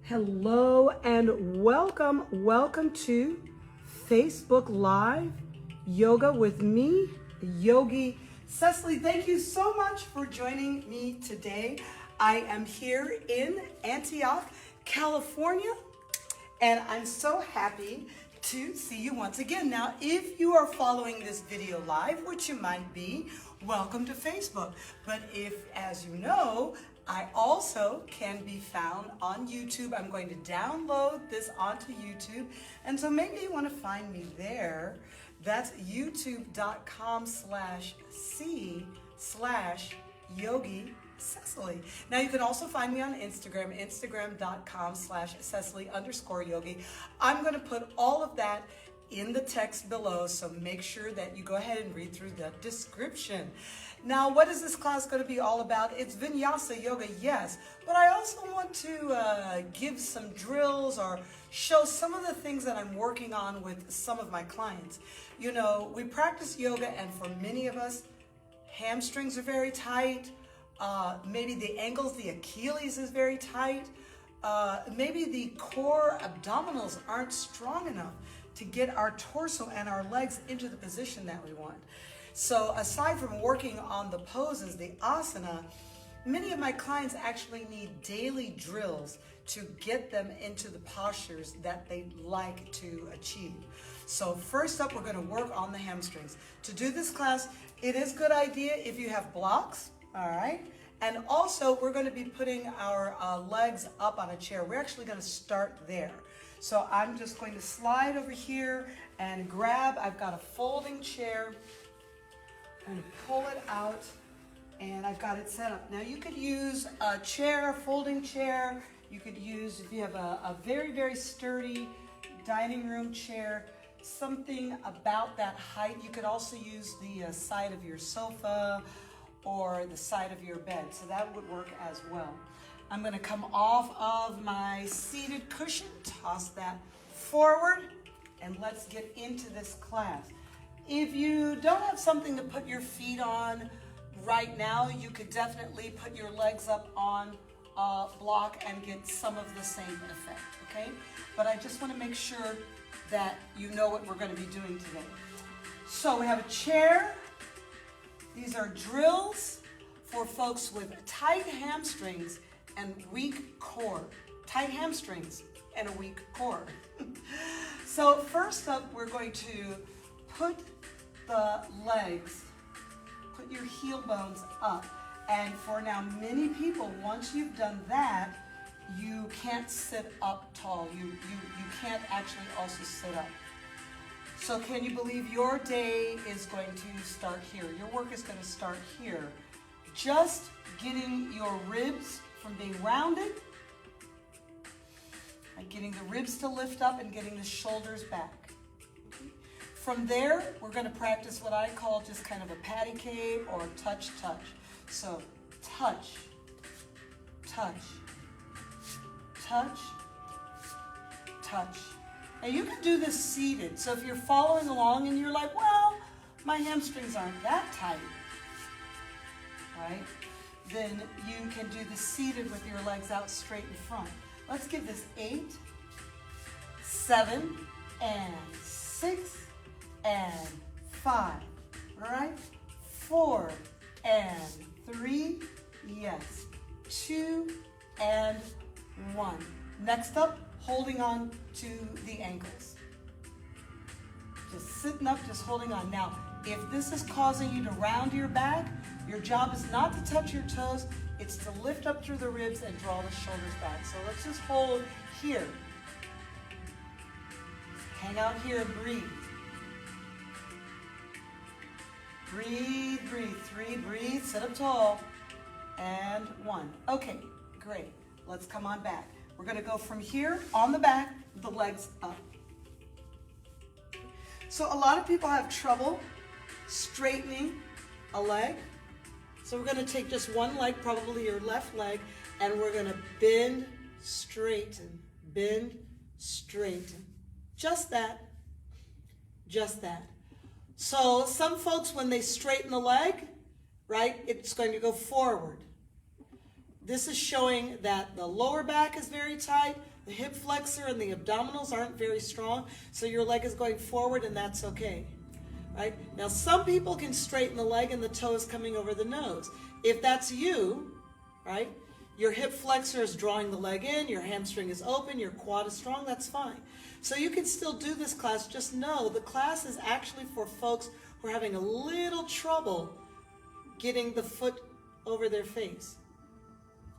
Hello and welcome to Facebook Live Yoga with me, Yogi Cecily. Thank you so much for joining me today. I am here in Antioch, California, and I'm so happy to see you once again. Now, if you are following this video live, which you might be, welcome to Facebook. But if, as you know, I also can be found on YouTube. I'm going to download this onto YouTube. And so maybe you want to find me there. That's youtube.com/C/Yogi Cecily. Now you can also find me on Instagram, instagram.com/Cecily_Yogi. I'm going to put all of that in the text below, so make sure that you go ahead and read through the description. Now, what is this class going to be all about? It's Vinyasa Yoga, yes, but I also want to give some drills or show some of the things that I'm working on with some of my clients. You know, we practice yoga, and for many of us, hamstrings are very tight. Maybe the ankles, the Achilles is very tight. Maybe the core abdominals aren't strong enough to get our torso and our legs into the position that we want. So aside from working on the poses, the asana, many of my clients actually need daily drills to get them into the postures that they like to achieve. So first up, we're going to work on the hamstrings. To do this class, it is a good idea if you have blocks, all right? And also, we're going to be putting our legs up on a chair. We're actually going to start there. So I'm just going to slide over here and grab, I've got a folding chair. I'm going to pull it out, and I've got it set up. Now you could use a chair, a folding chair. You could use, if you have a very, very sturdy dining room chair, something about that height. You could also use the side of your sofa or the side of your bed. So that would work as well. I'm going to come off of my seated cushion, toss that forward, and let's get into this class. If you don't have something to put your feet on right now, you could definitely put your legs up on a block and get some of the same effect, okay? But I just want to make sure that you know what we're going to be doing today. So we have a chair. These are drills for folks with tight hamstrings and weak core. Tight hamstrings and a weak core. So first up, we're going to put the legs, put your heel bones up. And for now, many people, once you've done that, you can't sit up tall. You can't actually also sit up. So can you believe your day is going to start here? Your work is going to start here. Just getting your ribs from being rounded, and getting the ribs to lift up and getting the shoulders back. From there, we're going to practice what I call just kind of a patty cave or a touch. So touch, touch, touch, touch. And you can do this seated. So if you're following along and you're like, well, my hamstrings aren't that tight, right? Then you can do this seated with your legs out straight in front. Let's give this 8, 7, and 6, and 5. All right? 4, and 3, yes. 2, and 1. Next up, holding on to the ankles. Just sitting up, just holding on. Now, if this is causing you to round your back, your job is not to touch your toes, it's to lift up through the ribs and draw the shoulders back. So let's just hold here. Hang out here and breathe. Breathe, breathe. 3, breathe, sit up tall. And 1. Okay, great. Let's come on back. We're going to go from here on the back, the legs up. So a lot of people have trouble straightening a leg. So we're going to take just one leg, probably your left leg, and we're going to bend, straighten, bend, straighten. Just that, just that. So some folks, when they straighten the leg, right, it's going to go forward. This is showing that the lower back is very tight, The hip flexor and the abdominals aren't very strong, so your leg is going forward, and that's okay. Right? Now, some people can straighten the leg and the toe is coming over the nose. If that's you, right, your hip flexor is drawing the leg in, your hamstring is open, your quad is strong, that's fine. So you can still do this class. Just know the class is actually for folks who are having a little trouble getting the foot over their face.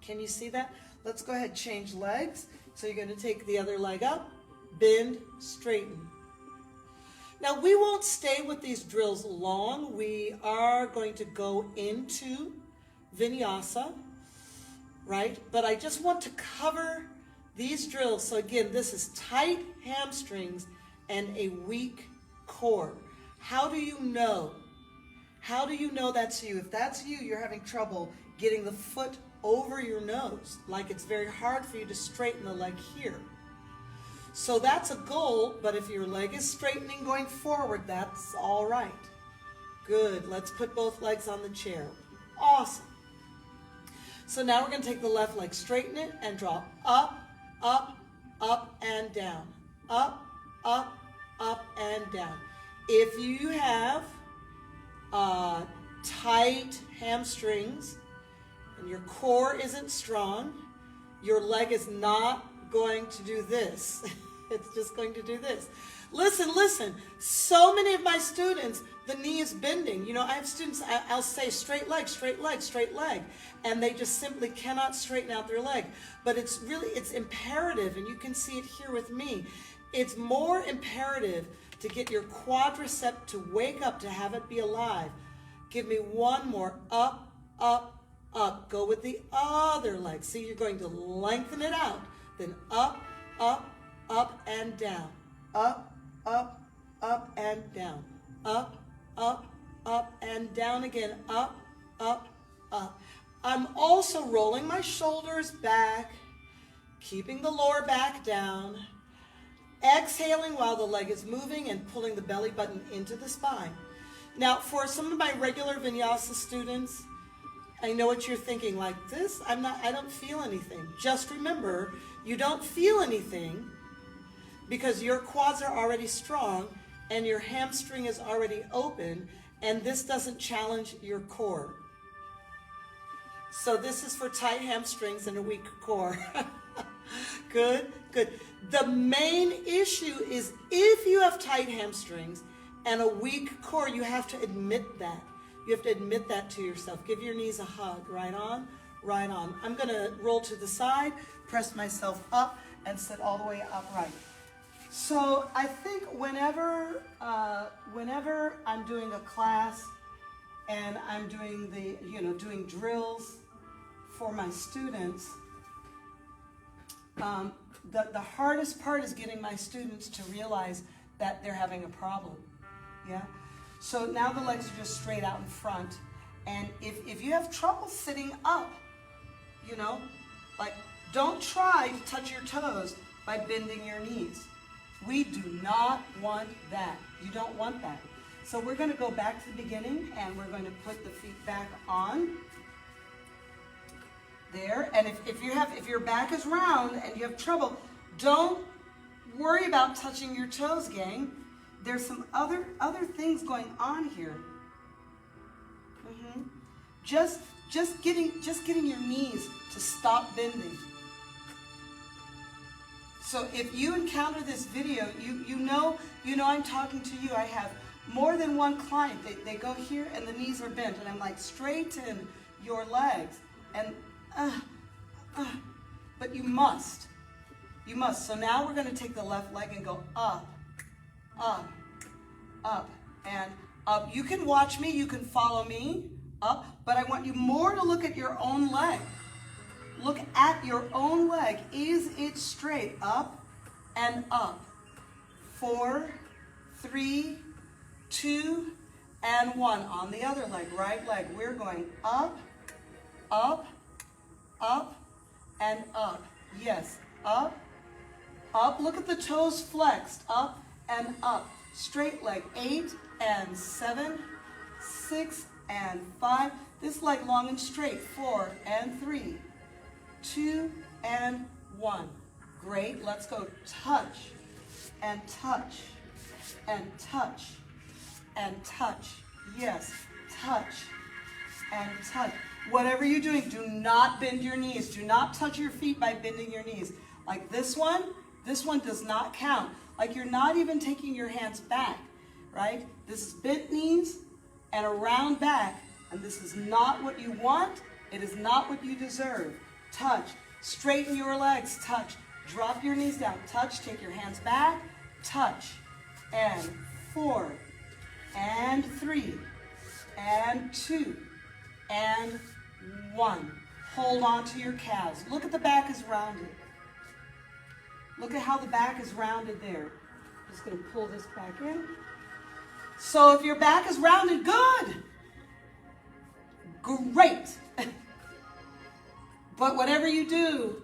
Can you see that? Let's go ahead and change legs. So you're going to take the other leg up, bend, straighten. Now we won't stay with these drills long. We are going to go into vinyasa, right? But I just want to cover these drills. So again, this is tight hamstrings and a weak core. How do you know? How do you know that's you? If that's you, you're having trouble getting the foot over your nose, like it's very hard for you to straighten the leg here. So that's a goal, but if your leg is straightening going forward, that's all right. Good. Let's put both legs on the chair. Awesome. So now we're going to take the left leg, straighten it, and draw up, up, up, and down. Up, up, up, and down. If you have tight hamstrings and your core isn't strong, your leg is not going to do this. It's just going to do this. Listen, listen. So many of my students, the knee is bending. You know, I have students, I'll say straight leg, straight leg, straight leg. And they just simply cannot straighten out their leg. But it's really, it's imperative, and you can see it here with me. It's more imperative to get your quadricep to wake up, to have it be alive. Give me one more. Up, up, up. Go with the other leg. See, you're going to lengthen it out. Then up, up, up, and down. Up, up, up, and down. Up, up, up, and down again. Up, up, up. I'm also rolling my shoulders back, keeping the lower back down, exhaling while the leg is moving and pulling the belly button into the spine. Now, for some of my regular vinyasa students, I know what you're thinking, like this, I don't feel anything. Just remember, you don't feel anything because your quads are already strong and your hamstring is already open, and this doesn't challenge your core. So this is for tight hamstrings and a weak core. Good, good. The main issue is if you have tight hamstrings and a weak core, you have to admit that. You have to admit that to yourself. Give your knees a hug. Right on, right on. I'm going to roll to the side, press myself up, and sit all the way upright. So I think whenever I'm doing a class and I'm doing doing drills for my students, the hardest part is getting my students to realize that they're having a problem. Yeah. So now the legs are just straight out in front. And if you have trouble sitting up, like don't try to touch your toes by bending your knees. We do not want that. You don't want that. So we're going to go back to the beginning and we're going to put the feet back on. There. And if your back is round and you have trouble, don't worry about touching your toes, gang. There's some other things going on here. Just getting your knees to stop bending. So if you encounter this video, you know I'm talking to you. I have more than one client. They go here and the knees are bent, and I'm like, straighten your legs. And but you must. You must. So now we're going to take the left leg and go up, up, up, and up. You can watch me. You can follow me up, but I want you more to look at your own leg. Look at your own leg. Is it straight? Up and up. 4, 3, 2, and 1. On the other leg, right leg. We're going up, up, up, and up. Yes, up, up. Look at the toes flexed. Up and up. Straight leg. 8 and 7, 6 and 5. This leg long and straight. 4 and 3, 2 and 1. Great. Let's go touch and touch and touch and touch. Yes, touch and touch. Whatever you're doing, do not bend your knees. Do not touch your feet by bending your knees. Like this one does not count. Like you're not even taking your hands back, right? This is bent knees and a round back, and this is not what you want. It is not what you deserve. Touch. Straighten your legs. Touch. Drop your knees down. Touch. Take your hands back. Touch. And 4. And 3. And 2. And 1. Hold on to your calves. Look at the back is rounded. Look at how the back is rounded there. I'm just going to pull this back in. So if your back is rounded, good. Great. But whatever you do,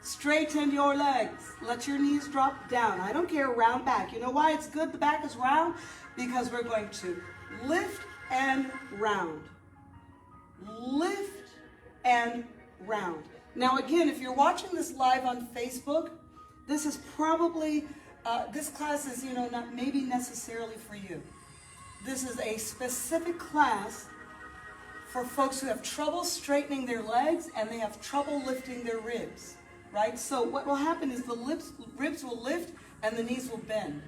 straighten your legs. Let your knees drop down. I don't care, round back. You know why it's good the back is round? Because we're going to lift and round. Lift and round. Now again, if you're watching this live on Facebook, this is probably, this class is, not maybe necessarily for you. This is a specific class for folks who have trouble straightening their legs and they have trouble lifting their ribs, right? So what will happen is the ribs will lift and the knees will bend,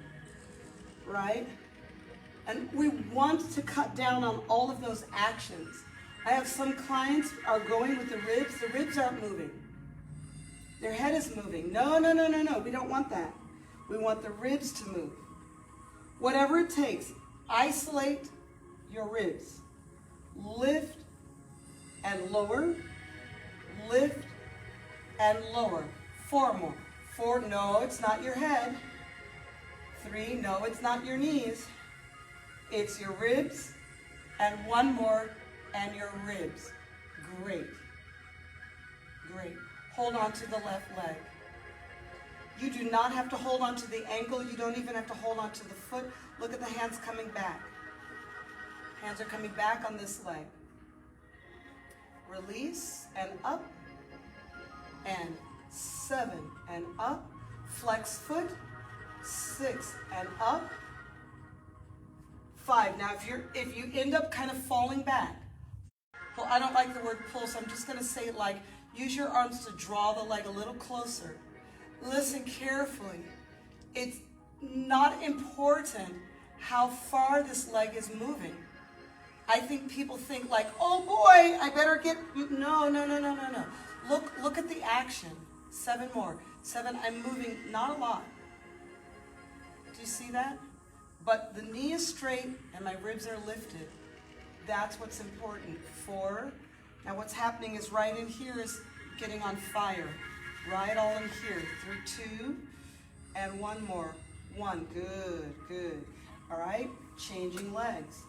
right? And we want to cut down on all of those actions. I have some clients are going with the ribs aren't moving. Their head is moving. No, we don't want that. We want the ribs to move. Whatever it takes, isolate your ribs. Lift and lower, lift and lower. 4 more. 4, no, it's not your head. 3, no, it's not your knees. It's your ribs, and 1 more, and your ribs. Great. Great. Hold on to the left leg. You do not have to hold on to the ankle. You don't even have to hold on to the foot. Look at the hands coming back. Hands are coming back on this leg. Release and up. And 7 and up. Flex foot. 6 and up. 5. Now if you end up kind of falling back, well, I don't like the word pull, so I'm just going to say it like, use your arms to draw the leg a little closer. Listen carefully. It's not important how far this leg is moving. I think people think like, oh boy, I better get, no. Look at the action. 7 more. 7, I'm moving not a lot. Do you see that? But the knee is straight and my ribs are lifted. That's what's important. 4. Now what's happening is right in here is getting on fire. Right all in here. 3, 2, and 1 more. 1. Good. All right, changing legs.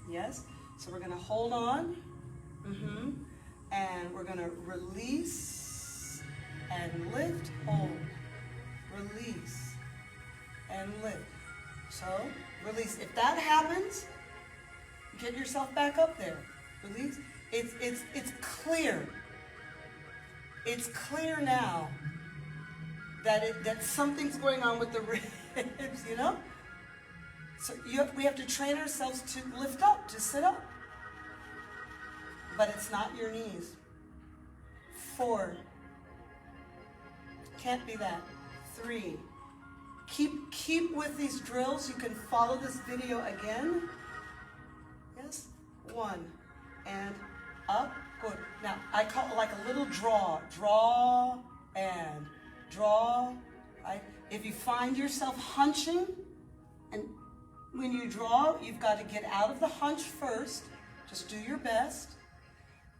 Yes, so we're gonna hold on. And we're gonna release and lift, hold. Release and lift. So, release. If that happens, get yourself back up there. Release. It's clear. It's clear now that something's going on with the ribs, So we have to train ourselves to lift up, to sit up. But it's not your knees. 4. Can't be that. 3. Keep with these drills. You can follow this video again. Yes. 1 and up. Good. Now I call it like a little draw. Draw and draw. Right? If you find yourself hunching, and when you draw, you've got to get out of the hunch first. Just do your best.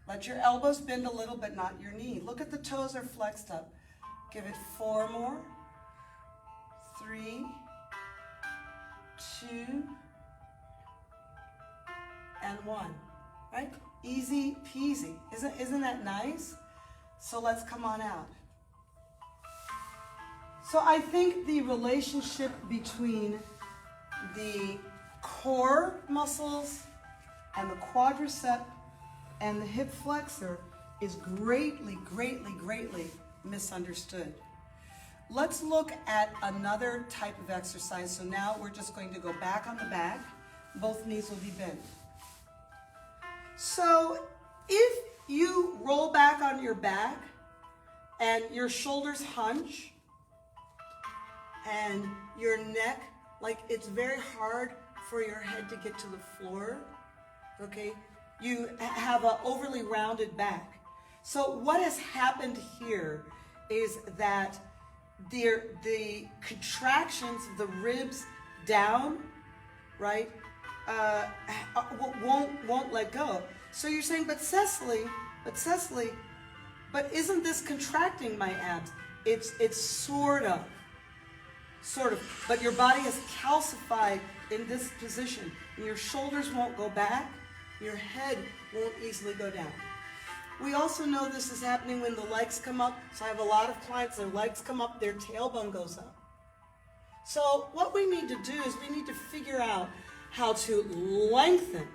Let your elbows bend a little, but not your knee. Look at the toes are flexed up. Give it 4 more. 3, 2, and 1. Right? Easy peasy. Isn't that nice? So let's come on out. So I think the relationship between the core muscles and the quadricep and the hip flexor is greatly misunderstood. Let's look at another type of exercise. So now we're just going to go back on the back. Both knees will be bent. So if you roll back on your back and your shoulders hunch and your neck, like it's very hard for your head to get to the floor, okay? You have an overly rounded back. So what has happened here is that the contractions of the ribs down, right, won't let go. So you're saying, but Cecily, but isn't this contracting my abs? It's sort of, but your body is calcified in this position. And your shoulders won't go back, your head won't easily go down. We also know this is happening when the legs come up. So I have a lot of clients, their legs come up, their tailbone goes up. So what we need to do is we need to figure out how to lengthen.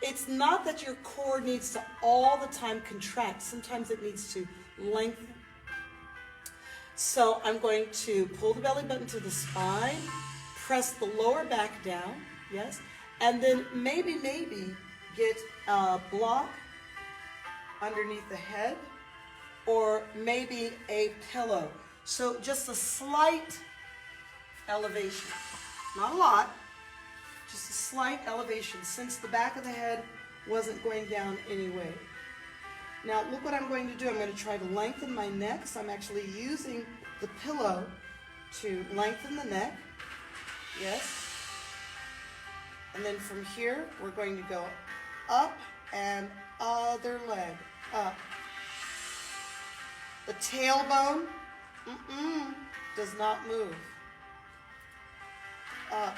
It's not that your core needs to all the time contract. Sometimes it needs to lengthen. So I'm going to pull the belly button to the spine, press the lower back down, yes, and then maybe get a block underneath the head or maybe a pillow. So just a slight elevation, not a lot, just a slight elevation since the back of the head wasn't going down anyway. Now look what I'm going to do. I'm going to try to lengthen my neck. So I'm actually using the pillow to lengthen the neck. Yes. And then from here, we're going to go up and other leg, up. The tailbone does not move. Up.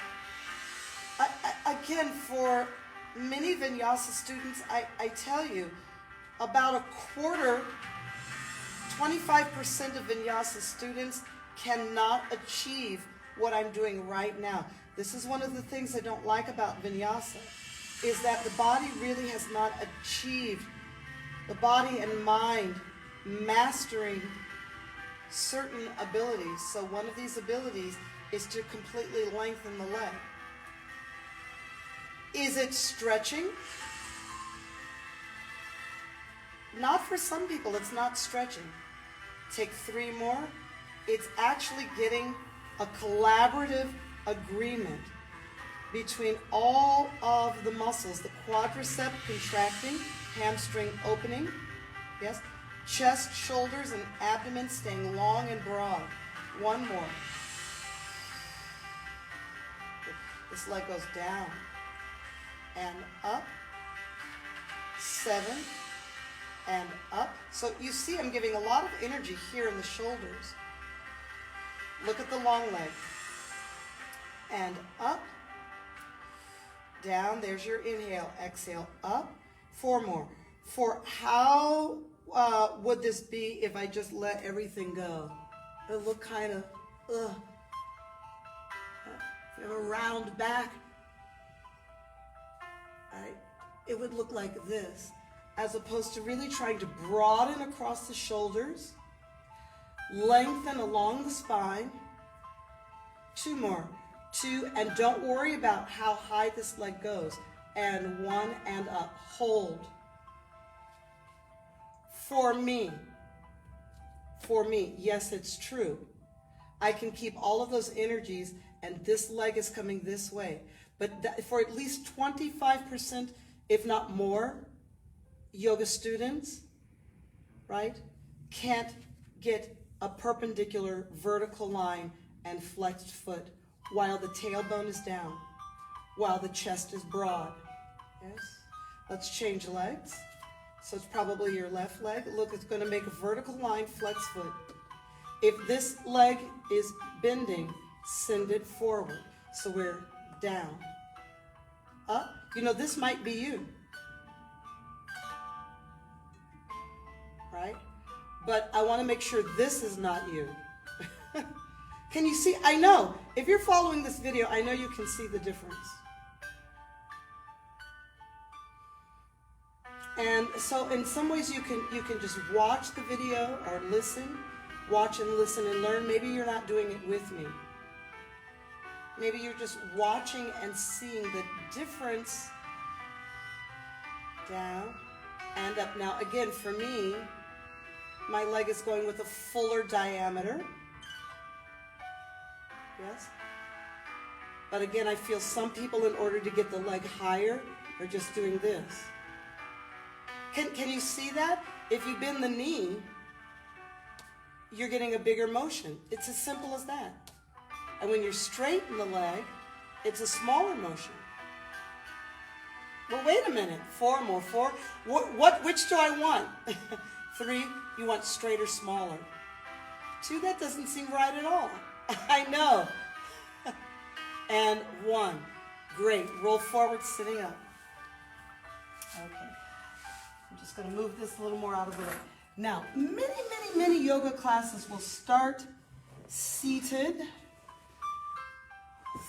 Again, for many vinyasa students, I tell you, about a quarter, 25% of vinyasa students cannot achieve what I'm doing right now. This is one of the things I don't like about vinyasa, is that the body really has not achieved, the body and mind mastering certain abilities. So one of these abilities is to completely lengthen the leg. Is it stretching? Not for some people, it's not stretching. Take 3 more. It's actually getting a collaborative agreement between all of the muscles, the quadricep contracting, hamstring opening, yes, chest, shoulders, and abdomen staying long and broad. 1 more. This leg goes down and up, 7, and up. So you see I'm giving a lot of energy here in the shoulders. Look at the long leg. And up, down, there's your inhale, exhale, up. 4 more. For how would this be if I just let everything go? It'll look kind of, If you have a round back, it would look like this, as opposed to really trying to broaden across the shoulders, lengthen along the spine. 2 more. 2, and don't worry about how high this leg goes. And 1, and up. Hold. For me, yes, it's true. I can keep all of those energies, and this leg is coming this way. But for at least 25%, if not more, yoga students, right, can't get a perpendicular vertical line and flexed foot while the tailbone is down, while the chest is broad. Yes. Let's change legs. So it's probably your left leg. Look, it's going to make a vertical line, flex foot. If this leg is bending, send it forward. So we're down, up. You know, this might be you, right? But I want to make sure this is not you. Can you see? I know. If you're following this video, I know you can see the difference. And so in some ways you can just watch the video or listen, watch and listen and learn. Maybe you're not doing it with me. Maybe you're just watching and seeing the difference down and up. Now again, for me, my leg is going with a fuller diameter. Yes? But again, I feel some people, in order to get the leg higher, are just doing this. Can you see that? If you bend the knee, you're getting a bigger motion. It's as simple as that. And when you straighten the leg, it's a smaller motion. Well, wait a minute. 4 more. 4. Which do I want? 3, you want straighter, smaller. 2, that doesn't seem right at all. I know. And 1. Great. Roll forward, sitting up. Okay. I'm just going to move this a little more out of the way. Now, many yoga classes will start seated,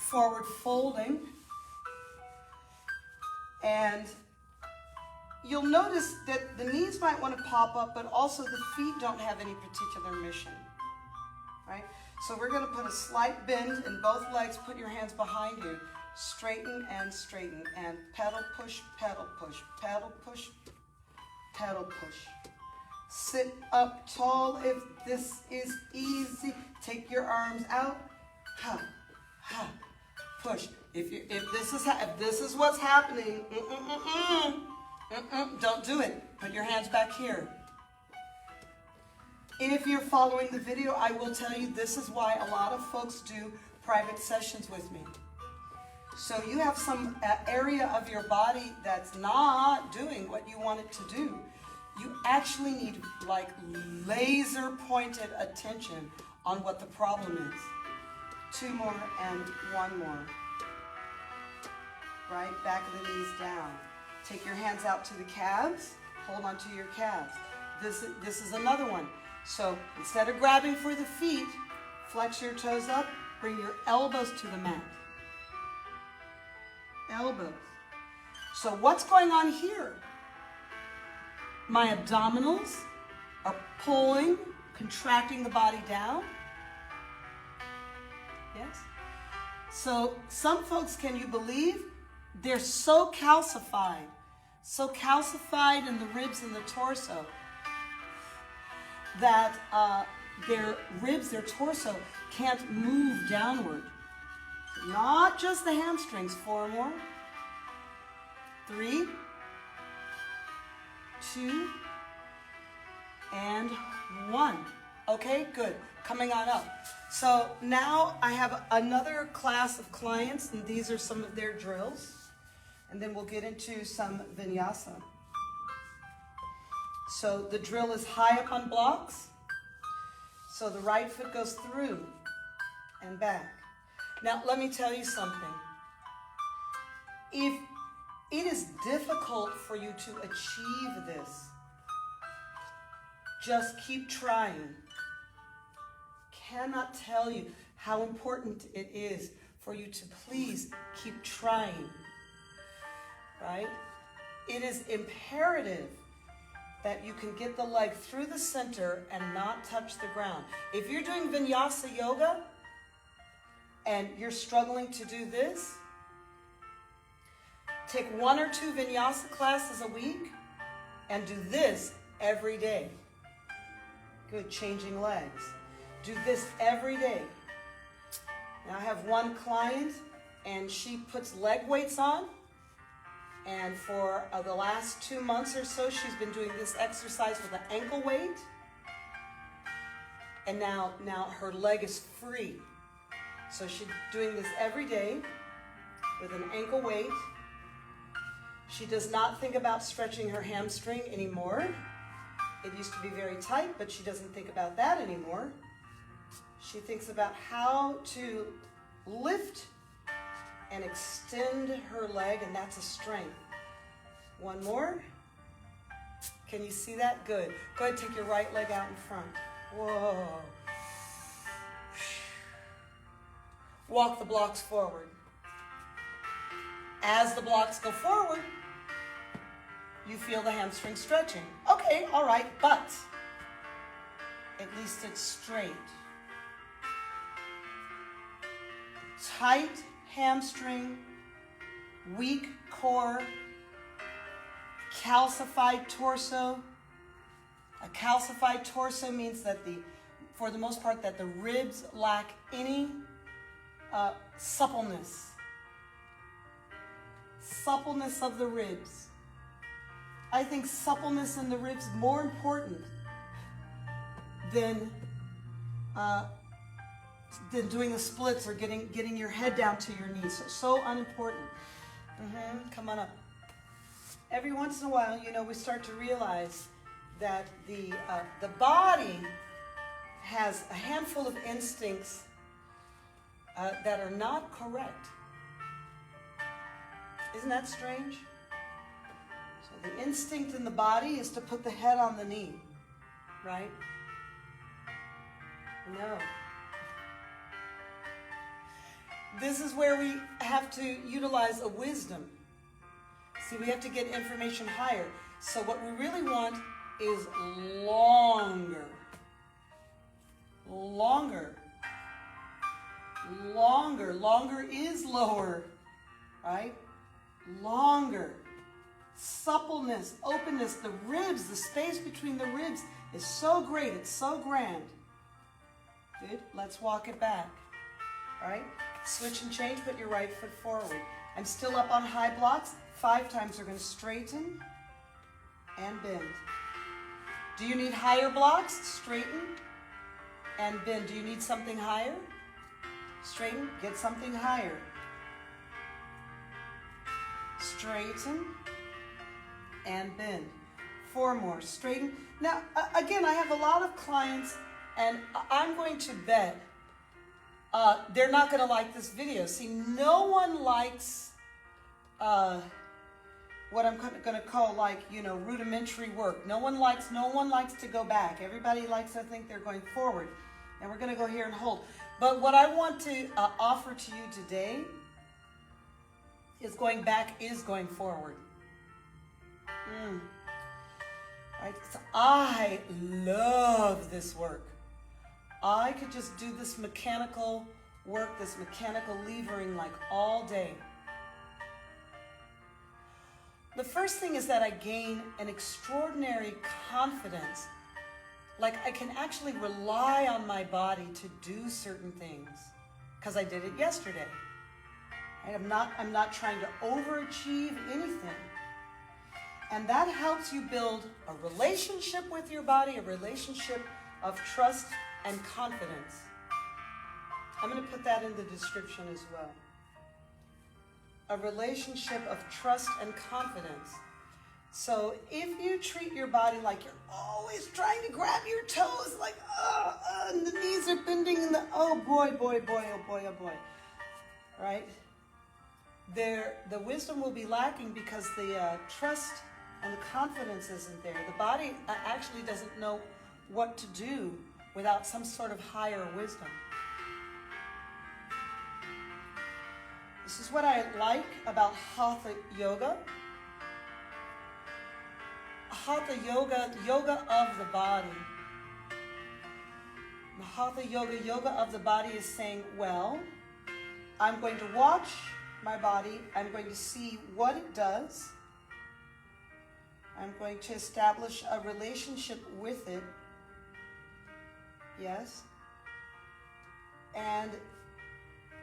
forward folding, and you'll notice that the knees might want to pop up, but also the feet don't have any particular mission, right? So we're going to put a slight bend in both legs. Put your hands behind you. Straighten, and pedal, push, pedal, push, pedal, push, pedal, push. Sit up tall if this is easy. Take your arms out. Ha, ha, push. If this is what's happening, don't do it. Put your hands back here. If you're following the video, I will tell you this is why a lot of folks do private sessions with me. So you have some area of your body that's not doing what you want it to do. You actually need like laser pointed attention on what the problem is. 2 more and 1 more. Right, back of the knees down. Take your hands out to the calves. Hold on to your calves. This is another one. So instead of grabbing for the feet, flex your toes up, bring your elbows to the mat. Elbows. So what's going on here? My abdominals are pulling, contracting the body down. Yes? So some folks, can you believe, they're so calcified in the ribs and the torso that their ribs, their torso can't move downward. Not just the hamstrings. 4 more. 3, 2, and 1. Okay, good. Coming on up. So now I have another class of clients, and these are some of their drills. And then we'll get into some vinyasa. So the drill is high up on blocks. So the right foot goes through and back. Now, let me tell you something. If it is difficult for you to achieve this, just keep trying. Cannot tell you how important it is for you to please keep trying, right? It is imperative that you can get the leg through the center and not touch the ground. If you're doing vinyasa yoga, and you're struggling to do this, take 1 or 2 vinyasa classes a week and do this every day. Good, changing legs. Do this every day. Now I have one client and she puts leg weights on, and for the last 2 months or so she's been doing this exercise with an ankle weight, and now her leg is free. So she's doing this every day with an ankle weight. She does not think about stretching her hamstring anymore. It used to be very tight, but she doesn't think about that anymore. She thinks about how to lift and extend her leg, and that's a strength. 1 more. Can you see that? Good. Go ahead, take your right leg out in front. Whoa. Walk the blocks forward. As the blocks go forward, you feel the hamstring stretching. Okay, all right, but at least it's straight. Tight hamstring, weak core, calcified torso. A calcified torso means that for the most part, that the ribs lack any suppleness. Suppleness of the ribs. I think suppleness in the ribs is more important than doing the splits or getting your head down to your knees. So unimportant. Come on up. Every once in a while, you know, we start to realize that the body has a handful of instincts that are not correct. Isn't that strange? So the instinct in the body is to put the head on the knee, right? No. This is where we have to utilize a wisdom. See, we have to get information higher. So what we really want is longer. Longer. Longer. Longer is lower, right? Longer. Suppleness, openness, the ribs, the space between the ribs is so great. It's so grand. Good. Let's walk it back. All right? Switch and change. Put your right foot forward. I'm still up on high blocks. 5 times we're going to straighten and bend. Do you need higher blocks? Straighten and bend. Do you need something higher? Straighten, get something higher. Straighten and bend. 4 more. Straighten. Now, again, I have a lot of clients, and I'm going to bet they're not going to like this video. See, no one likes what I'm going to call, like, you know, rudimentary work. No one likes to go back. Everybody likes to think they're going forward. And we're going to go here and hold. But what I want to offer to you today is going back is going forward. Right? So I love this work. I could just do this mechanical work, this mechanical levering, like all day. The first thing is that I gain an extraordinary confidence. Like I can actually rely on my body to do certain things because I did it yesterday. Right? I'm not trying to overachieve anything. And that helps you build a relationship with your body, a relationship of trust and confidence. I'm going to put that in the description as well. A relationship of trust and confidence. So if you treat your body like you're always trying to grab your toes, like, and the knees are bending, and oh boy, right? The wisdom will be lacking because the trust and the confidence isn't there. The body actually doesn't know what to do without some sort of higher wisdom. This is what I like about Hatha Yoga. Hatha Yoga, yoga of the body. The Hatha Yoga, yoga of the body is saying, well, I'm going to watch my body. I'm going to see what it does. I'm going to establish a relationship with it. Yes. And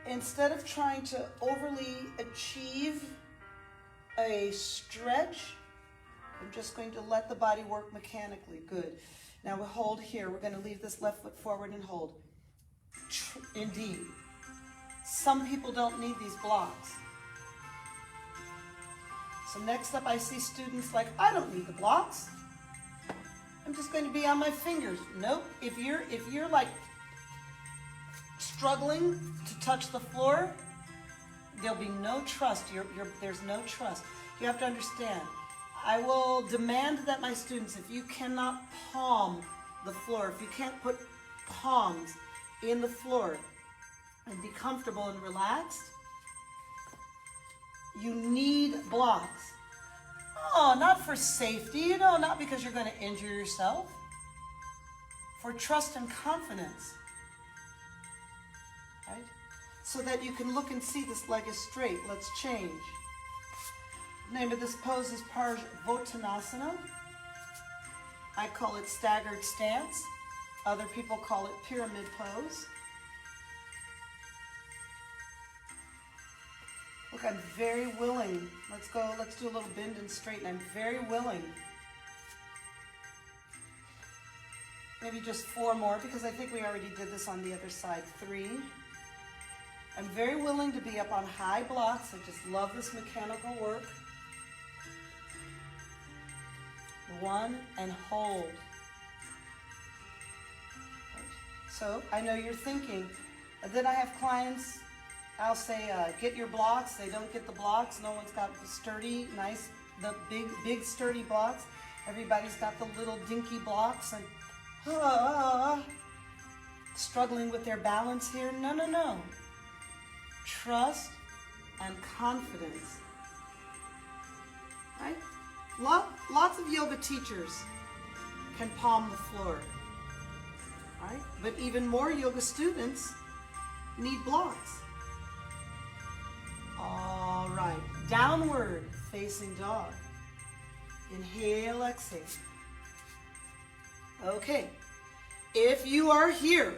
instead of trying to overly achieve a stretch, I'm just going to let the body work mechanically. Good. Now we'll hold here. We're going to leave this left foot forward and hold. Indeed. Some people don't need these blocks. So next up I see students like, I don't need the blocks. I'm just going to be on my fingers. Nope. If you're like struggling to touch the floor, there'll be no trust. There's no trust. You have to understand. I will demand that my students, if you cannot palm the floor, if you can't put palms in the floor and be comfortable and relaxed, you need blocks. No, not for safety, you know, not because you're going to injure yourself. For trust and confidence. Right? So that you can look and see this leg is straight. Let's change. The name of this pose is Parsvottanasana. I call it staggered stance. Other people call it pyramid pose. Look, I'm very willing. Let's do a little bend and straighten. I'm very willing. Maybe just 4 more because I think we already did this on the other side. 3. I'm very willing to be up on high blocks. I just love this mechanical work. 1 and hold. So I know you're thinking. Then I have clients, I'll say, get your blocks. They don't get the blocks. No one's got the sturdy, nice, the big sturdy blocks. Everybody's got the little dinky blocks and struggling with their balance here. No, no, no. Trust and confidence. Right? Lots of yoga teachers can palm the floor. Right? But even more yoga students need blocks. All right. Downward facing dog. Inhale, exhale. Okay. If you are here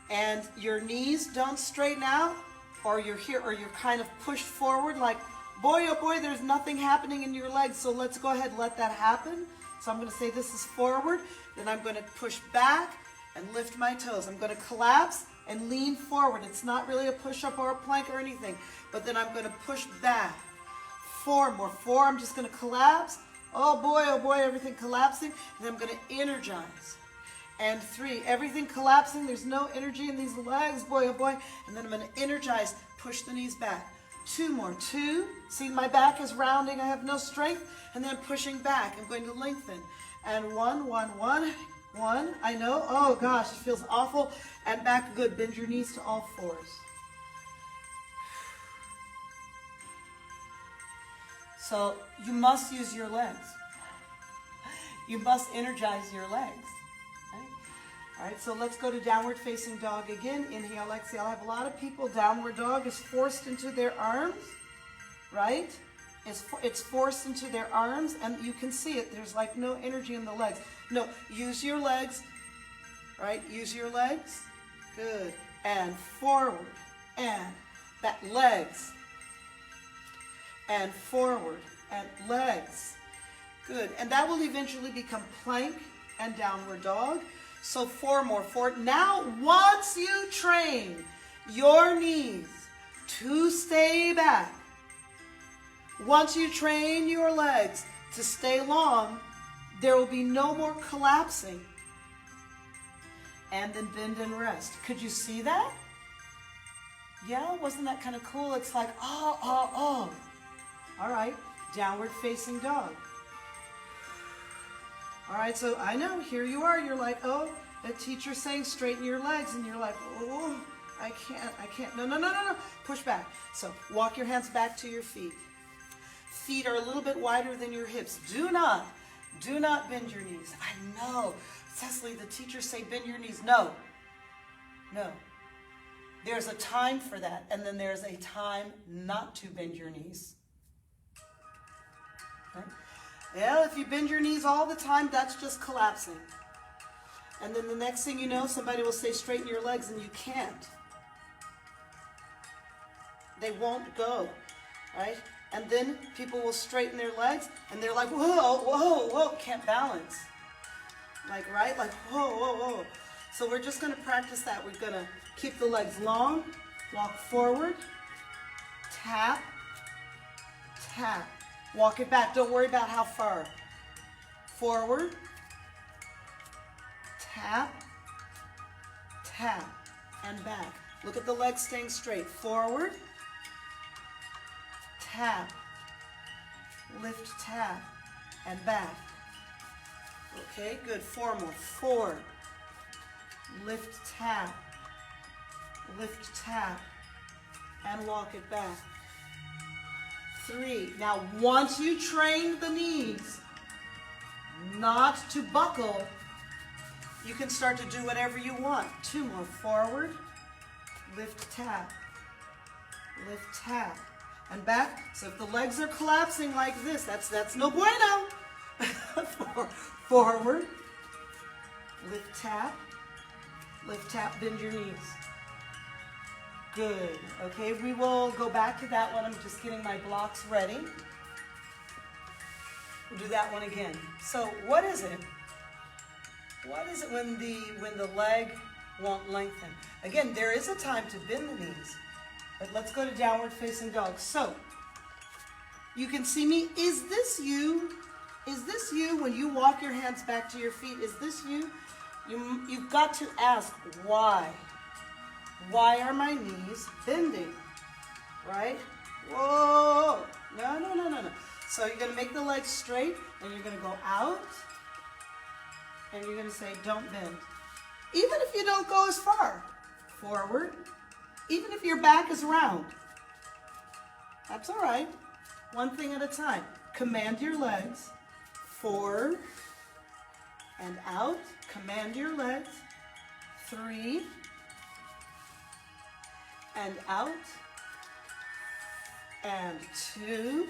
and your knees don't straighten out, or you're here, or you're kind of pushed forward like, boy, oh boy, there's nothing happening in your legs, so let's go ahead and let that happen. So I'm going to say this is forward, then I'm going to push back and lift my toes. I'm going to collapse and lean forward. It's not really a push-up or a plank or anything, but then I'm going to push back. 4 more. 4, I'm just going to collapse. Oh boy, everything collapsing. And I'm going to energize. And 3, everything collapsing. There's no energy in these legs. Boy, oh boy. And then I'm going to energize. Push the knees back. 2 more. 2. See, my back is rounding. I have no strength. And then pushing back. I'm going to lengthen. And 1, 1, 1. 1. I know. Oh gosh, it feels awful. And back. Good. Bend your knees to all 4s. So you must use your legs. You must energize your legs. All right, so let's go to downward facing dog again. Inhale, exhale. I have a lot of people, downward dog is forced into their arms, right? It's forced into their arms, and you can see it. There's like no energy in the legs. No, use your legs, right? Use your legs. Good. And forward. And back. Legs. And forward. And legs. Good. And that will eventually become plank and downward dog. So 4 more. 4. Now, once you train your knees to stay back, once you train your legs to stay long, there will be no more collapsing. And then bend and rest. Could you see that? Yeah, wasn't that kind of cool? It's like, oh. All right, downward facing dog. All right, so I know, here you are. You're like, oh, the teacher's saying straighten your legs. And you're like, oh, I can't. No. Push back. So walk your hands back to your feet. Feet are a little bit wider than your hips. Do not bend your knees. I know. Cecily, the teachers say bend your knees. No. There's a time for that, and then there's a time not to bend your knees. Okay? Yeah, if you bend your knees all the time, that's just collapsing. And then the next thing you know, somebody will say straighten your legs, and you can't. They won't go, right? And then people will straighten their legs, and they're like, whoa, can't balance. Like, right? Like, whoa. So we're just going to practice that. We're going to keep the legs long, walk forward, tap, tap. Walk it back. Don't worry about how far. Forward, tap, tap, and back. Look at the legs staying straight. Forward, tap, lift, tap, and back. Okay, good. 4 more. 4. Lift, tap, and walk it back. 3. Now, once you train the knees not to buckle, you can start to do whatever you want. 2 more. Forward, lift, tap, and back. So if the legs are collapsing like this, that's no bueno. Forward, lift, tap, bend your knees. Good. Okay, we will go back to that one. I'm just getting my blocks ready. We'll do that one again. So what is it? What is it when the leg won't lengthen? Again, there is a time to bend the knees, but let's go to downward facing dog. So you can see me. Is this you? Is this you when you walk your hands back to your feet? Is this you? You've got to ask why. Why are my knees bending? Right? Whoa! No. So you're going to make the legs straight, and you're going to go out, and you're going to say, don't bend. Even if you don't go as far. Forward. Even if your back is round. That's all right. One thing at a time. Command your legs. Forward and out. Command your legs. 3. And out. And 2.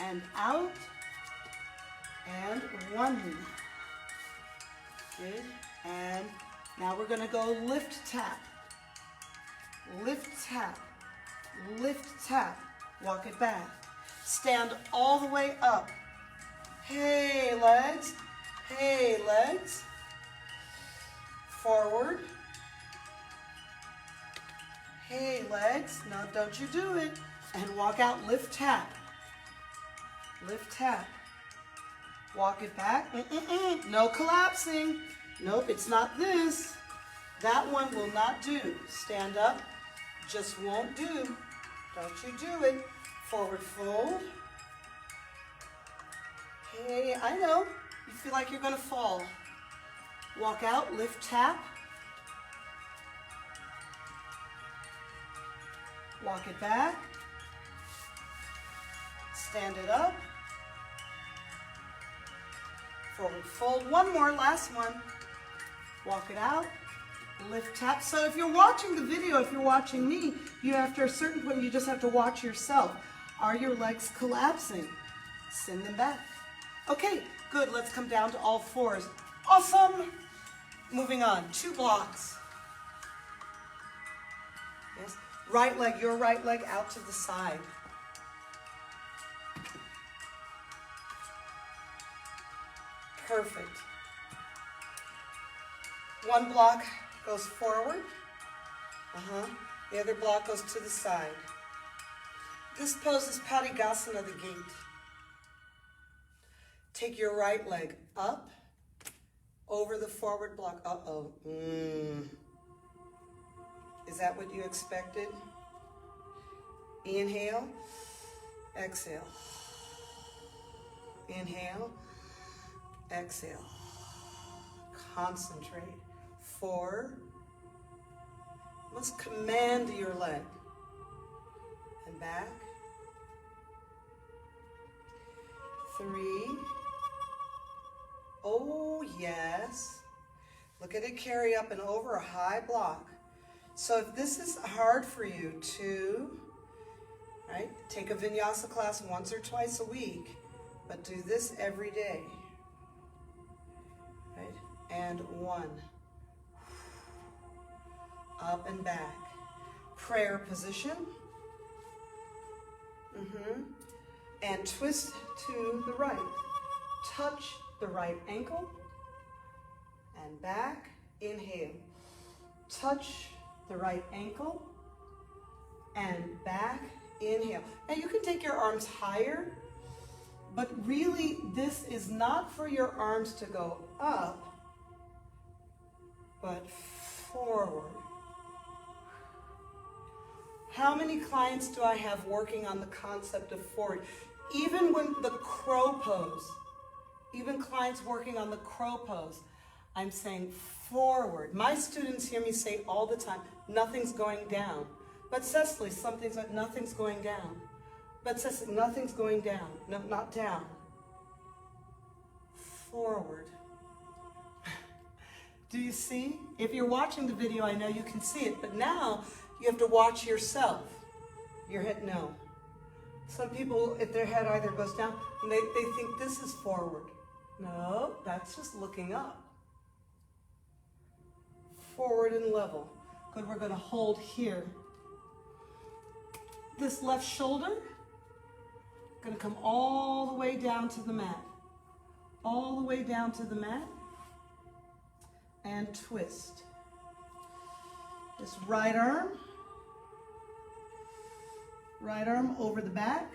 And out. And 1. Good. And now we're going to go lift, tap. Lift, tap. Lift, tap. Walk it back. Stand all the way up. Hey, legs. Hey, legs. Forward. Hey, legs. Now, don't you do it. And walk out. Lift, tap. Lift, tap. Walk it back. No collapsing. Nope, it's not this. That one will not do. Stand up. Just won't do. Don't you do it. Forward fold. Hey, I know. You feel like you're going to fall. Walk out. Lift, tap. Walk it back. Stand it up. Forward fold. One more, last one. Walk it out. Lift, tap. So if you're watching the video, if you're watching me, you after a certain point, you just have to watch yourself. Are your legs collapsing? Send them back. Okay, good. Let's come down to all fours. Awesome. Moving on. 2 blocks. Yes. Right leg, your right leg out to the side. Perfect. One block goes forward. The other block goes to the side. This pose is Padikasana, the gate. Take your right leg up over the forward block. Uh-oh. Is that what you expected? Inhale. Exhale. Inhale. Exhale. Concentrate. 4. Must command your leg. And back. 3. Oh, yes. Look at it carry up and over a high block. So if this is hard for you, 2, right? Take a vinyasa class once or twice a week, but do this every day. Right? And 1. Up and back. Prayer position. And twist to the right. Touch the right ankle. And back. Inhale. Touch the right ankle. And back. Inhale. Now you can take your arms higher, but really this is not for your arms to go up, but forward. How many clients do I have working on the concept of forward? Even when the crow pose, even clients working on the crow pose, I'm saying forward. My students hear me say all the time, nothing's going down. But Cecily, nothing's going down. But Cecily, nothing's going down. No, not down. Forward. Do you see? If you're watching the video, I know you can see it, but now you have to watch yourself. Your head, no. Some people, if their head either goes down, and they think this is forward. No, that's just looking up. Forward and level. Good, we're going to hold here. This left shoulder, going to come all the way down to the mat. All the way down to the mat. And twist. This right arm over the back,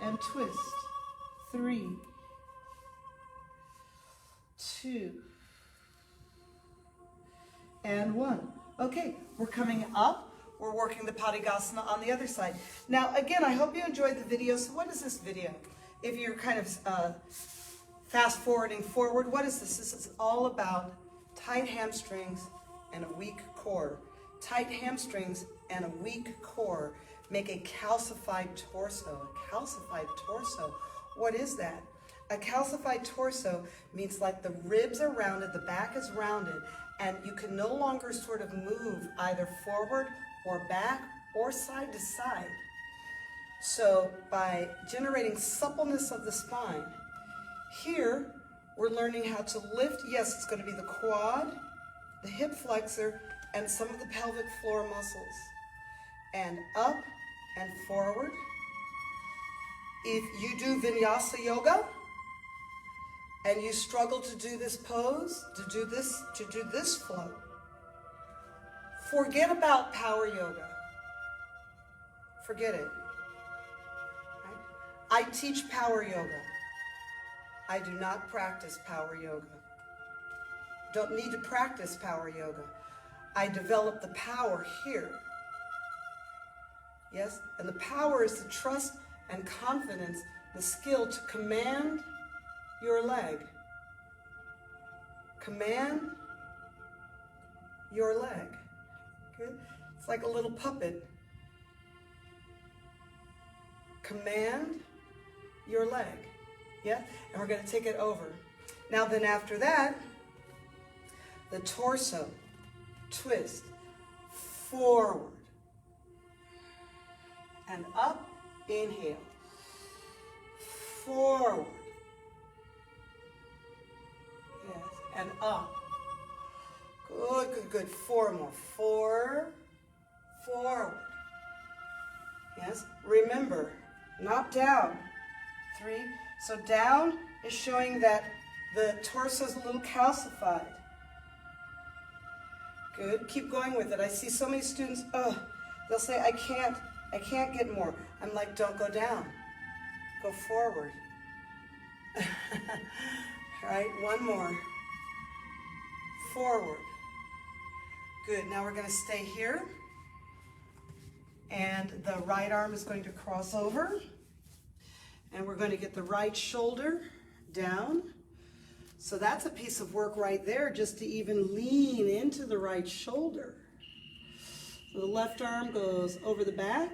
and twist. 3, 2, and 1. Okay, we're coming up. We're working the Padangusthasana on the other side. Now, again, I hope you enjoyed the video. So what is this video? If you're kind of fast forwarding forward, what is this? This is all about tight hamstrings and a weak core. Tight hamstrings and a weak core make a calcified torso. A calcified torso. What is that? A calcified torso means like the ribs are rounded, the back is rounded, and you can no longer sort of move either forward or back or side to side. So by generating suppleness of the spine, here we're learning how to lift. Yes, it's going to be the quad, the hip flexor, and some of the pelvic floor muscles. And up and forward. If you do vinyasa yoga and you struggle to do this pose, to do this flow, forget about power yoga. Forget it. Right? I teach power yoga. I do not practice power yoga. Don't need to practice power yoga. I develop the power here. Yes? And the power is the trust and confidence, the skill to command your leg. Command your leg. Good? It's like a little puppet. Command your leg. Yeah? And we're going to take it over. Now then after that, the torso, twist, forward, and up, inhale, forward, yes, and up. Good, good, good. 4 more. 4, forward. Yes, remember, not down. 3. So down is showing that the torso is a little calcified. Good, keep going with it. I see so many students, they'll say, I can't get more. I'm like, don't go down, go forward. All right, 1 more. Forward. Good, now we're gonna stay here. And the right arm is going to cross over. And we're going to get the right shoulder down. So that's a piece of work right there, just to even lean into the right shoulder. So the left arm goes over the back,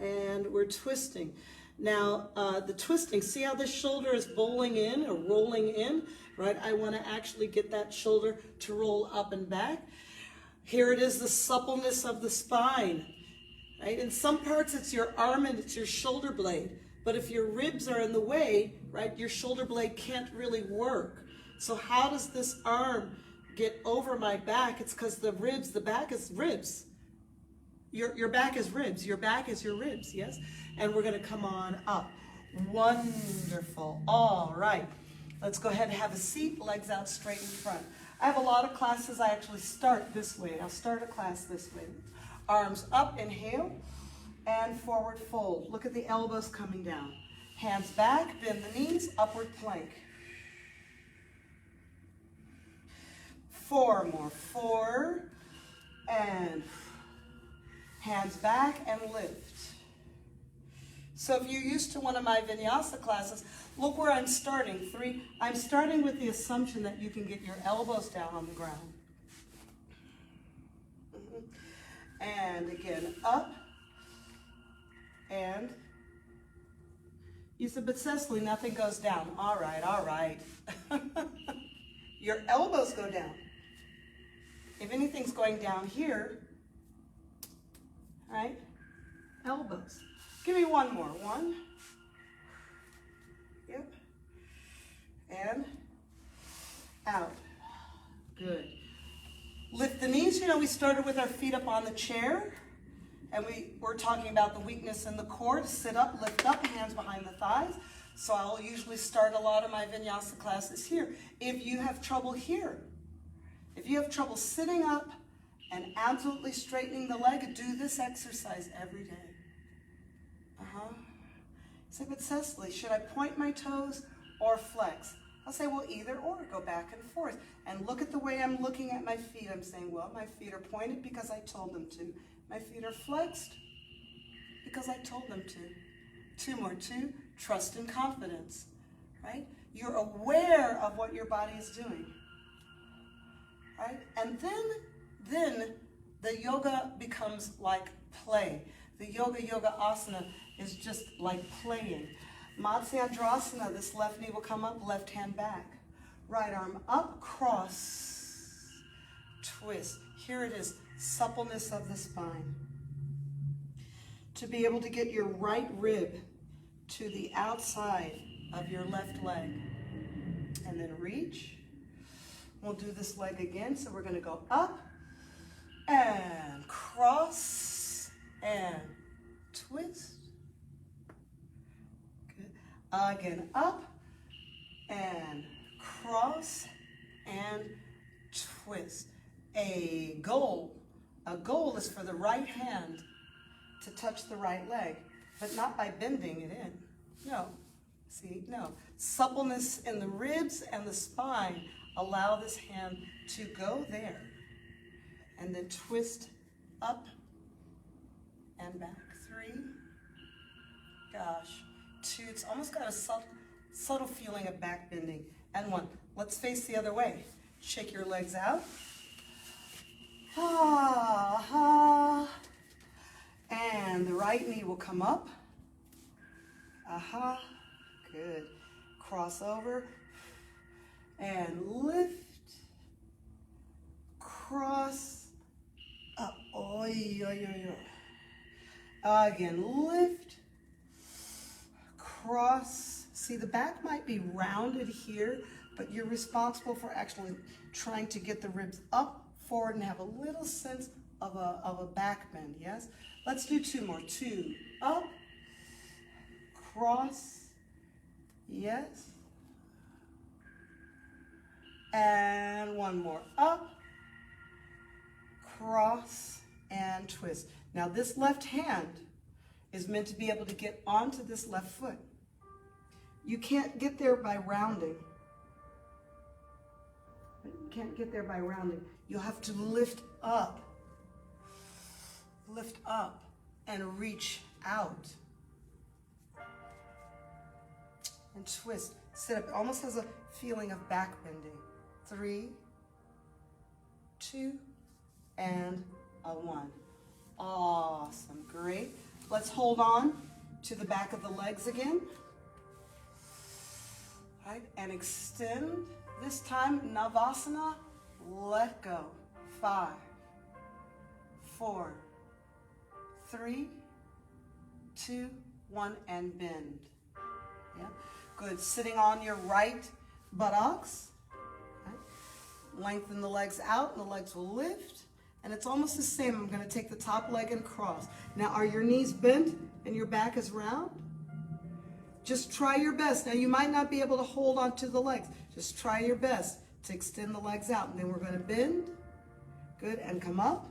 and we're twisting. Now, the twisting, see how this shoulder is bowling in or rolling in, right? I want to actually get that shoulder to roll up and back. Here it is, the suppleness of the spine, right? In some parts, it's your arm and it's your shoulder blade. But if your ribs are in the way, right, your shoulder blade can't really work. So how does this arm get over my back? It's because the ribs, the back is ribs. Your back is ribs. Your back is your ribs, yes? And we're going to come on up. Wonderful. All right. Let's go ahead and have a seat, legs out straight in front. I have a lot of classes I actually start this way. I'll start a class this way. Arms up, inhale. And forward fold. Look at the elbows coming down. Hands back, bend the knees, upward plank. 4 more. 4, and hands back and lift. So if you're used to one of my vinyasa classes, look where I'm starting. 3, I'm starting with the assumption that you can get your elbows down on the ground. and again, up, and you said, but Cecily, nothing goes down. All right, all right. Your elbows go down. If anything's going down here, right? Elbows. Give me one more. One. Yep. And out. Good. Lift the knees. You know, we started with our feet up on the chair, and we're talking about the weakness in the core. Sit up, lift up, hands behind the thighs. So I'll usually start a lot of my vinyasa classes here. If you have trouble here, if you have trouble sitting up and absolutely straightening the leg, do this exercise every day. Say, but Cecily, should I point my toes or flex? I'll say, well, either or, go back and forth. And look at the way I'm looking at my feet. I'm saying, well, my feet are pointed because I told them to. My feet are flexed because I told them to. Two more. Two, trust and confidence, right? You're aware of what your body is doing, right? And then the yoga becomes like play. The yoga asana is just like playing. Matsyendrasana, this left knee will come up, left hand back. Right arm up, cross, twist. Here it is, suppleness of the spine. To be able to get your right rib to the outside of your left leg. And then reach. We'll do this leg again, so we're going to go up and cross and twist. Good. Again, up and cross and twist. A goal is for the right hand to touch the right leg, but not by bending it in. No. See, no. Suppleness in the ribs and the spine allow this hand to go there. And then twist up and back. 3. Gosh. 2. It's almost got a subtle feeling of back bending. And 1. Let's face the other way. Shake your legs out. And the right knee will come up. Good. Cross over. And lift. Cross. Up. Again, lift. Cross. See, the back might be rounded here, but you're responsible for actually trying to get the ribs up, forward, and have a little sense of a back bend, yes? Let's do 2 more. 2, up, cross, yes. And 1 more, up, cross, and twist. Now this left hand is meant to be able to get onto this left foot. You can't get there by rounding. You can't get there by rounding. You'll have to lift up and reach out and twist. Sit up. It almost has a feeling of back bending. 3, 2, and a 1. Awesome. Great. Let's hold on to the back of the legs again. All right, and extend. This time, Navasana, let go. 5, 4, 3, 2, 1, and bend. Yeah, good. Sitting on your right buttocks. Right. Lengthen the legs out, and the legs will lift. And it's almost the same. I'm going to take the top leg and cross. Now, are your knees bent and your back is round? Just try your best. Now, you might not be able to hold on to the legs. Just try your best to extend the legs out. And then we're going to bend. Good. And come up.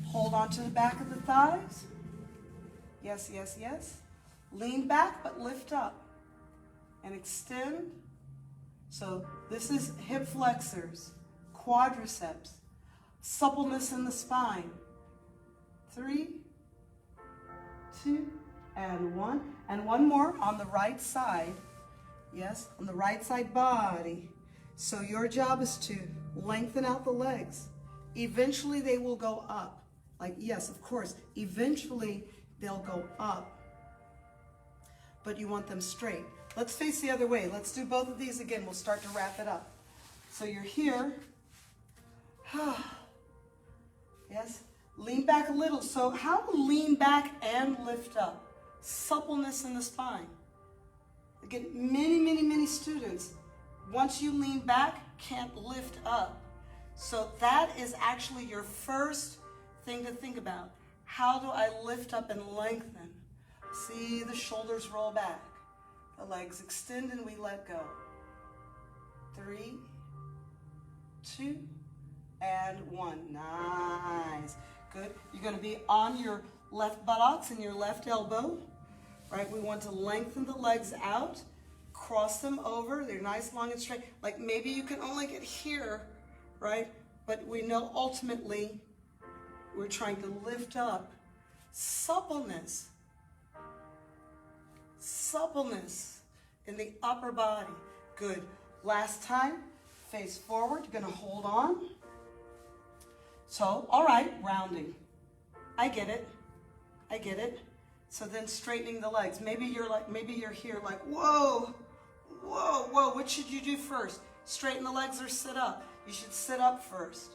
Hold on to the back of the thighs. Yes, yes, yes. Lean back, but lift up. And extend. So this is hip flexors, quadriceps, suppleness in the spine. 3, 2, and 1. And 1 more on the right side. Yes, on the right side body. So your job is to lengthen out the legs. Eventually they will go up. Like, yes, of course, eventually they'll go up, but you want them straight. Let's face the other way. Let's do both of these again. We'll start to wrap it up. So you're here. Yes, lean back a little. So how to lean back and lift up? Suppleness in the spine. Again, many students, once you lean back, can't lift up. So that is actually your first thing to think about. How do I lift up and lengthen? See the shoulders roll back. The legs extend and we let go. 3, 2, and 1. Nice. Good. You're going to be on your left buttocks and your left elbow. Right? We want to lengthen the legs out. Cross them over. They're nice, long, and straight. Like maybe you can only get here, right? But we know ultimately we're trying to lift up. Suppleness. Suppleness in the upper body. Good. Last time, face forward. You're going to hold on. So, all right, rounding. I get it. I get it. So then straightening the legs. Maybe you're here like, whoa, whoa, whoa. What should you do first? Straighten the legs or sit up? You should sit up first.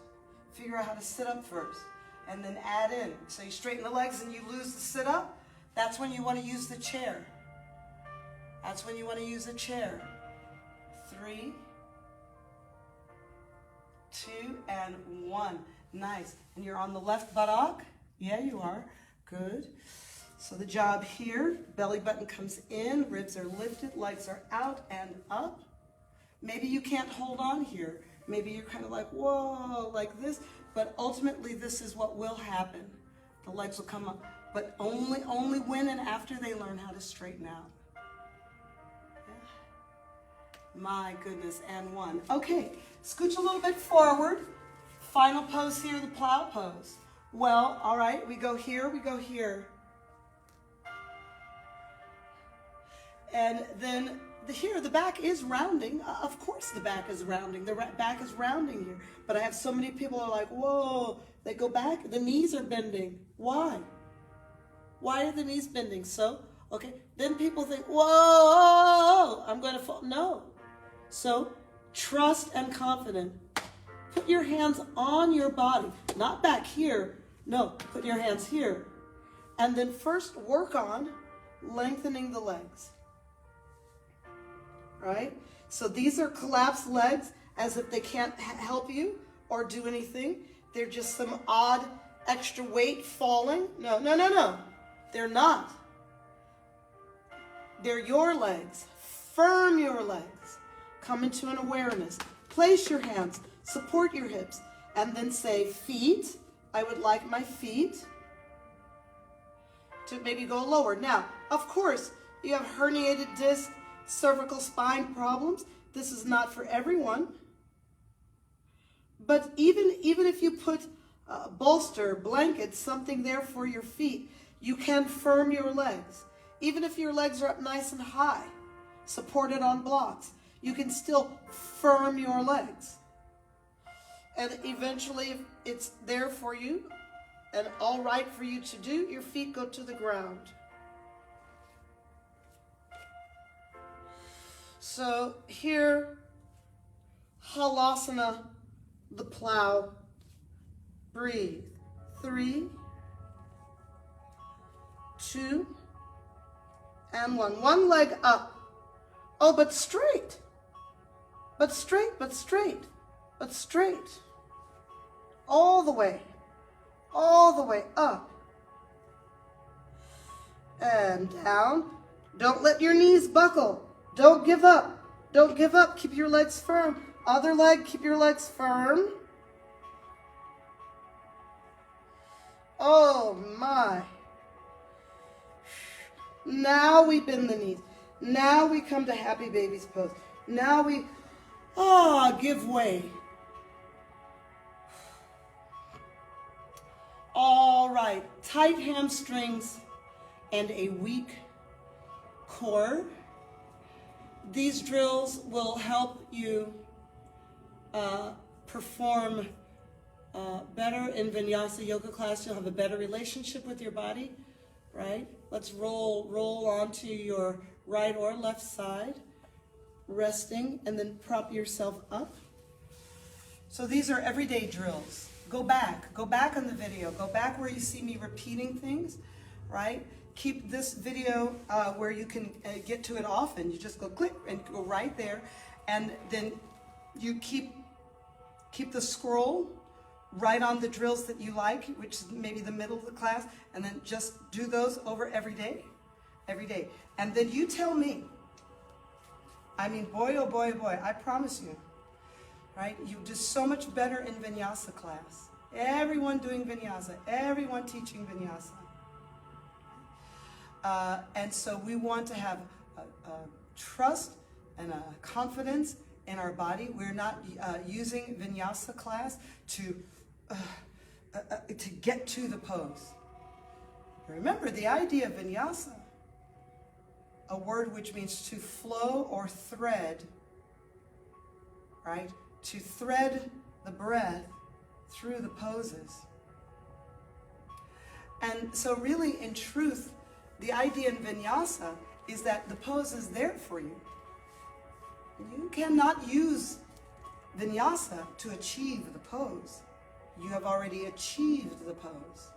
Figure out how to sit up first. And then add in. So you straighten the legs and you lose the sit up. That's when you want to use the chair. That's when you want to use a chair. 3, 2, and 1. Nice. And you're on the left buttock. Yeah, you are. Good. So the job here, belly button comes in, ribs are lifted, legs are out and up. Maybe you can't hold on here. Maybe you're kind of like, whoa, like this. But ultimately, this is what will happen. The legs will come up. But only when and after they learn how to straighten out. My goodness, and 1. Okay, scooch a little bit forward. Final pose here, the plow pose. Well, all right, we go here, we go here. And then here, the back is rounding. Of course the back is rounding. The back is rounding here. But I have so many people are like, whoa, they go back, the knees are bending. Why? Why are the knees bending? So, okay, then people think, whoa, I'm going to fall. No. So, trust and confident. Put your hands on your body, not back here. No, put your hands here. And then first work on lengthening the legs. Right? So these are collapsed legs as if they can't help you or do anything. They're just some odd extra weight falling. No. They're not. They're your legs. Firm your legs. Come into an awareness. Place your hands. Support your hips. And then say, feet. I would like my feet to maybe go lower. Now, of course, you have herniated disc, cervical spine problems. This is not for everyone. But even if you put a bolster, blanket, something there for your feet, you can firm your legs. Even if your legs are up nice and high, supported on blocks, you can still firm your legs. And eventually, if it's there for you and all right for you to do, your feet go to the ground. So here, halasana, the plow. Breathe. 3, 2, and 1. One leg up. Oh, but straight. But straight, but straight, but straight. All the way up. And down. Don't let your knees buckle. Don't give up. Don't give up. Keep your legs firm. Other leg, keep your legs firm. Oh my. Now we bend the knees. Now we come to happy baby's pose. Now we, give way. All right, tight hamstrings and a weak core. These drills will help you perform better in Vinyasa yoga class. You'll have a better relationship with your body, right? Let's roll onto your right or left side, resting, and then prop yourself up. So these are everyday drills. Go back on the video. Go back where you see me repeating things, right? Keep this video where you can get to it often. You just go click and go right there, and then you keep the scroll right on the drills that you like, which is maybe the middle of the class, and then just do those over every day. And then you tell me, I mean, boy, oh boy, oh boy, I promise you, right? You do so much better in Vinyasa class. Everyone doing Vinyasa, everyone teaching Vinyasa. And so we want to have a trust and a confidence in our body. We're not using Vinyasa class to get to the pose. Remember the idea of Vinyasa, a word which means to flow or thread, right? To thread the breath through the poses. And so really, in truth, the idea in Vinyasa is that the pose is there for you. You cannot use Vinyasa to achieve the pose. You have already achieved the pose.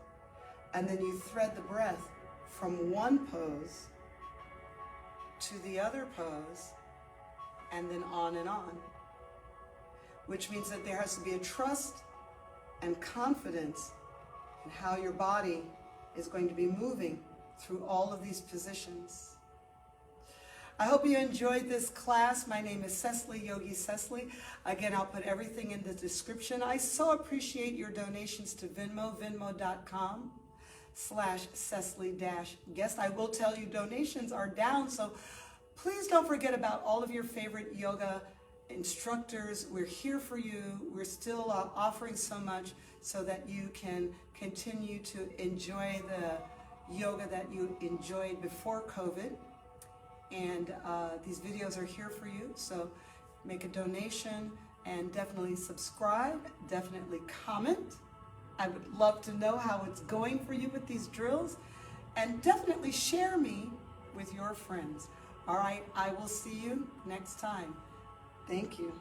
And then you thread the breath from one pose to the other pose, and then on and on. Which means that there has to be a trust and confidence in how your body is going to be moving through all of these positions. I hope you enjoyed this class. My name is Cecily, Yogi Cecily. Again, I'll put everything in the description. I so appreciate your donations to Venmo, venmo.com/Cecily-guest. I will tell you donations are down, so please don't forget about all of your favorite yoga instructors. We're here for you. We're still offering so much so that you can continue to enjoy the yoga that you enjoyed before COVID. And these videos are here for you, so make a donation and definitely subscribe, definitely comment. I would love to know how it's going for you with these drills, and definitely share me with your friends. All right, I will see you next time. Thank you.